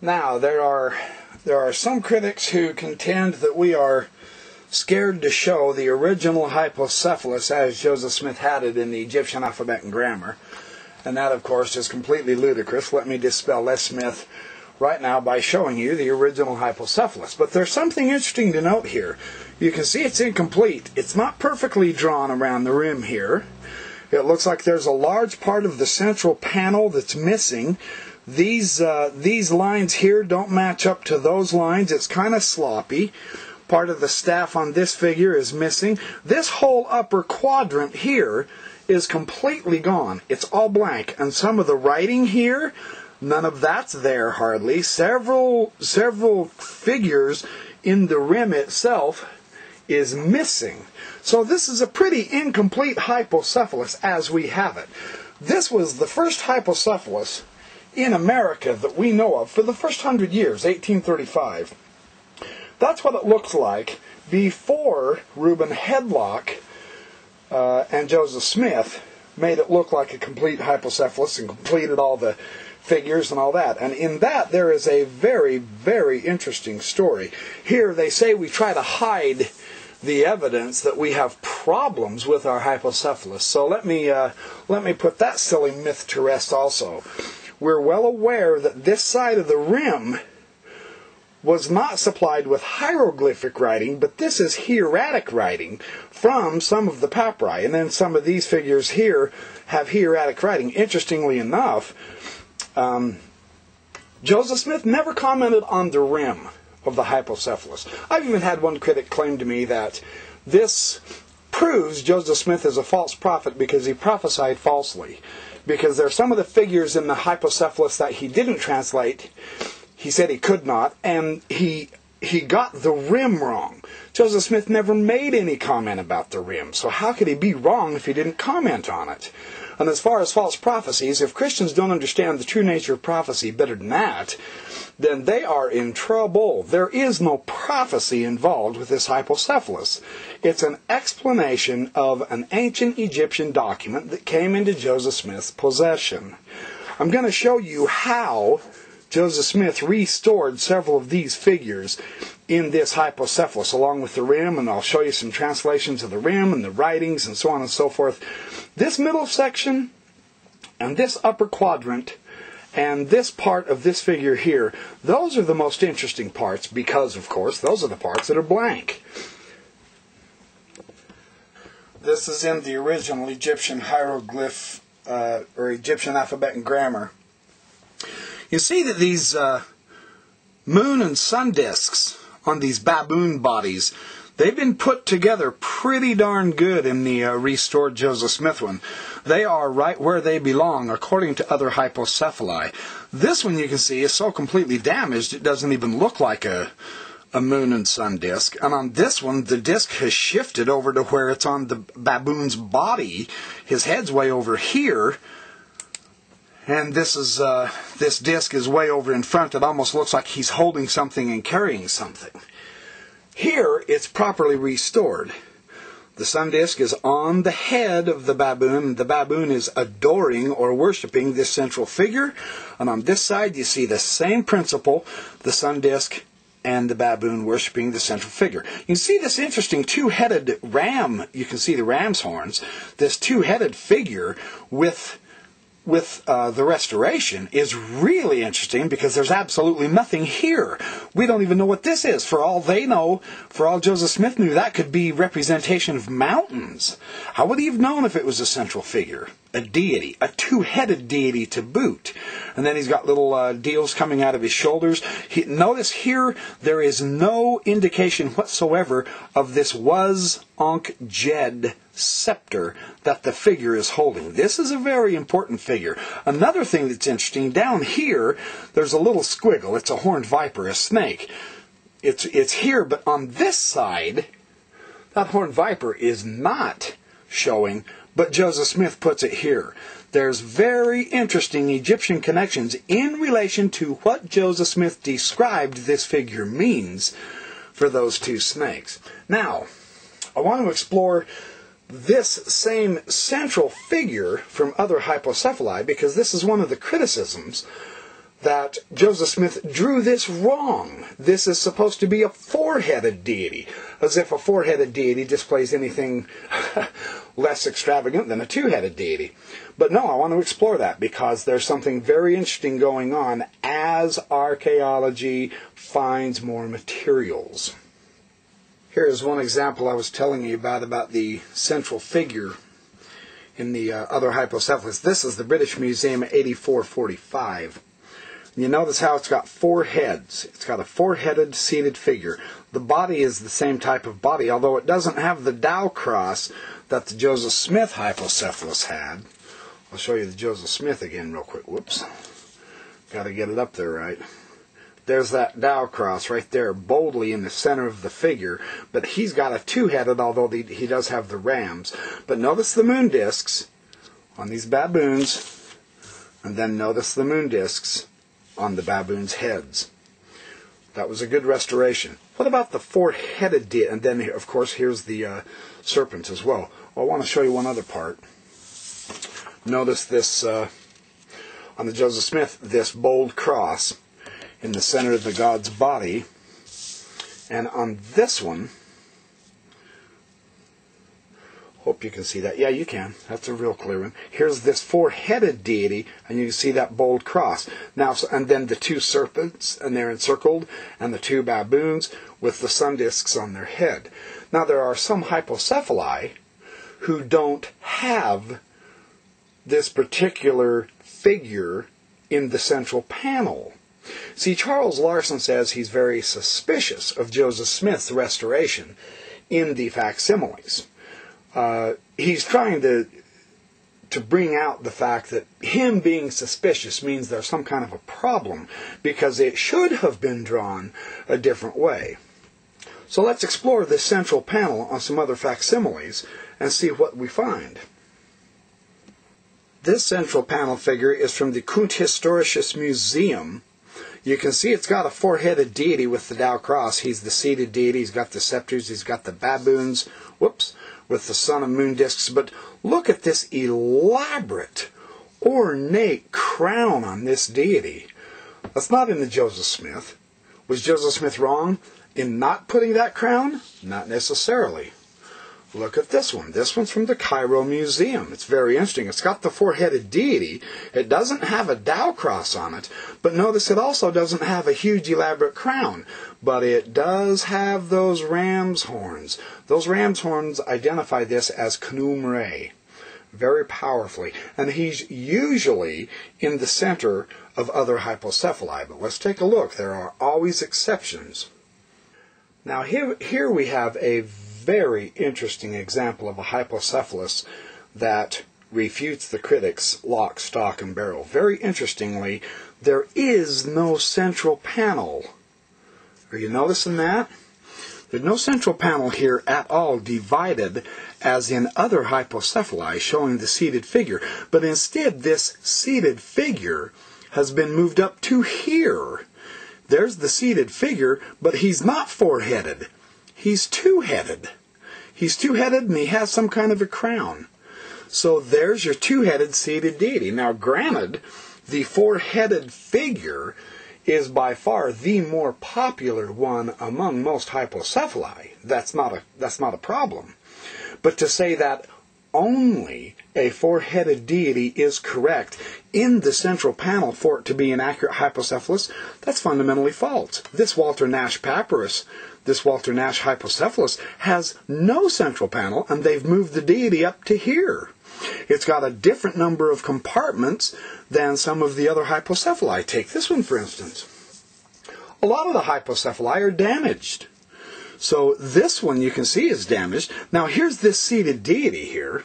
Now, there are some critics who contend that we are scared to show the original hypocephalus as Joseph Smith had it in the Egyptian alphabet and grammar. And that, of course, is completely ludicrous. Let me dispel Les Smith right now by showing you the original hypocephalus. But there's something interesting to note here. You can see it's incomplete. It's not perfectly drawn around the rim here. It looks like there's a large part of the central panel that's missing. These lines here don't match up to those lines. It's kind of sloppy. Part of the staff on this figure is missing. This whole upper quadrant here is completely gone. It's all blank. And some of the writing here, none of that's there hardly. Several figures in the rim itself is missing. So this is a pretty incomplete hypocephalus as we have it. This was the first hypocephalus in America that we know of for the first 100 years, 1835. That's what it looks like before Reuben Hedlock and Joseph Smith made it look like a complete hypocephalus and completed all the figures and all that. And in that there is a very, very interesting story. Here they say we try to hide the evidence that we have problems with our hypocephalus. So let me put that silly myth to rest also. We're well aware that this side of the rim was not supplied with hieroglyphic writing, but this is hieratic writing from some of the papyri. And then some of these figures here have hieratic writing. Interestingly enough, Joseph Smith never commented on the rim of the hypocephalus. I've even had one critic claim to me that this proves Joseph Smith is a false prophet because he prophesied falsely. Because there are some of the figures in the hypocephalus that he didn't translate. He said he could not, and he got the rim wrong. Joseph Smith never made any comment about the rim, so how could he be wrong if he didn't comment on it? And as far as false prophecies, if Christians don't understand the true nature of prophecy better than that, then they are in trouble. There is no prophecy involved with this hypocephalus. It's an explanation of an ancient Egyptian document that came into Joseph Smith's possession. I'm going to show you how Joseph Smith restored several of these figures in this hypocephalus along with the rim, and I'll show you some translations of the rim and the writings and so on and so forth. This middle section and this upper quadrant and this part of this figure here, those are the most interesting parts because, of course, those are the parts that are blank. This is in the original Egyptian hieroglyph or Egyptian alphabet and grammar. You see that these moon and sun discs on these baboon bodies, they've been put together pretty darn good in the restored Joseph Smith one. They are right where they belong according to other hypocephali. This one you can see is so completely damaged it doesn't even look like a moon and sun disc. And on this one the disc has shifted over to where it's on the baboon's body. His head's way over here. And this disc is way over in front. It almost looks like he's holding something and carrying something. Here, it's properly restored. The sun disk is on the head of the baboon. The baboon is adoring or worshipping this central figure. And on this side, you see the same principle, the sun disk and the baboon worshipping the central figure. You can see this interesting two-headed ram. You can see the ram's horns. This two-headed figure with the restoration is really interesting because there's absolutely nothing here. We don't even know what this is. For all they know, for all Joseph Smith knew, that could be representation of mountains. How would he have known if it was a central figure? A deity, a two-headed deity to boot. And then he's got little deals coming out of his shoulders. Notice here, there is no indication whatsoever of this was-Ankh-Jed scepter that the figure is holding. This is a very important figure. Another thing that's interesting, down here, there's a little squiggle. It's a horned viper, a snake. It's here, but on this side, that horned viper is not showing, but Joseph Smith puts it here. There's very interesting Egyptian connections in relation to what Joseph Smith described this figure means for those two snakes. Now, I want to explore this same central figure from other hypocephali because this is one of the criticisms that Joseph Smith drew this wrong. This is supposed to be a four-headed deity, as if a four-headed deity displays anything less extravagant than a two-headed deity. But no, I want to explore that because there's something very interesting going on as archaeology finds more materials. Here's one example I was telling you about the central figure in the other hypocephalus. This is the British Museum 8445. You notice how it's got four heads. It's got a four-headed seated figure. The body is the same type of body, although it doesn't have the Dow cross that the Joseph Smith hypocephalus had. I'll show you the Joseph Smith again real quick. Whoops. Got to get it up there right. There's that Dow cross right there, boldly in the center of the figure. But he's got a two-headed, although he does have the rams. But notice the moon discs on these baboons, and then notice the moon discs on the baboons' heads. That was a good restoration. What about the four-headed deity? And then, of course, here's the serpents as well. I want to show you one other part. Notice this, on the Joseph Smith, this bold cross in the center of the god's body. And on this one, hope you can see that. Yeah, you can. That's a real clear one. Here's this four-headed deity, and you can see that bold cross. Now, and then the two serpents, and they're encircled, and the two baboons with the sun discs on their head. Now, there are some hypocephali who don't have this particular figure in the central panel. See, Charles Larson says he's very suspicious of Joseph Smith's restoration in the facsimiles. He's trying to bring out the fact that him being suspicious means there's some kind of a problem, because it should have been drawn a different way. So let's explore this central panel on some other facsimiles and see what we find. This central panel figure is from the Kunsthistorisches Museum. You can see it's got a four-headed deity with the Dow cross. He's the seated deity. He's got the scepters. He's got the baboons. Whoops. With the sun and moon discs. But look at this elaborate, ornate crown on this deity. That's not in the Joseph Smith. Was Joseph Smith wrong in not putting that crown? Not necessarily. Look at this one. This one's from the Cairo Museum. It's very interesting. It's got the four-headed deity. It doesn't have a Dow cross on it, but notice it also doesn't have a huge elaborate crown. But it does have those ram's horns. Those ram's horns identify this as Knum Re very powerfully. And he's usually in the center of other hypocephali. But let's take a look. There are always exceptions. Now here we have a very interesting example of a hypocephalus that refutes the critics lock, stock, and barrel. Very interestingly, there is no central panel. Are you noticing that? There's no central panel here at all divided as in other hypocephali showing the seated figure. But instead, this seated figure has been moved up to here. There's the seated figure, but he's not four-headed. He's two-headed. He's two-headed and he has some kind of a crown. So there's your two-headed seated deity. Now granted, the four-headed figure is by far the more popular one among most hypocephali. That's not a problem. But to say that only a four-headed deity is correct in the central panel for it to be an accurate hypocephalus, that's fundamentally false. This Walter Nash papyrus, this Walter Nash hypocephalus, has no central panel, and they've moved the deity up to here. It's got a different number of compartments than some of the other hypocephali. Take this one, for instance. A lot of the hypocephali are damaged. So this one you can see is damaged. Now here's this seated deity here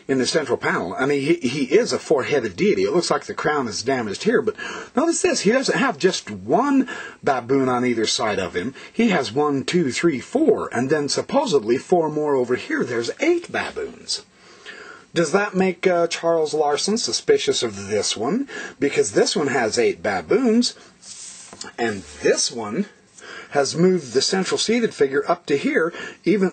in the central panel. I mean, he is a four-headed deity. It looks like the crown is damaged here, but notice this. He doesn't have just one baboon on either side of him. He has 1, 2, 3, 4, and then supposedly 4 more over here. There's 8 baboons. Does that make Charles Larson suspicious of this one? Because this one has 8 baboons, and this one has moved the central seated figure up to here,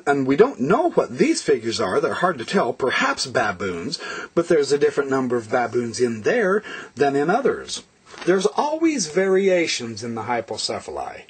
and we don't know what these figures are. They're hard to tell. Perhaps baboons, but there's a different number of baboons in there than in others. there's always variations in the hypocephali.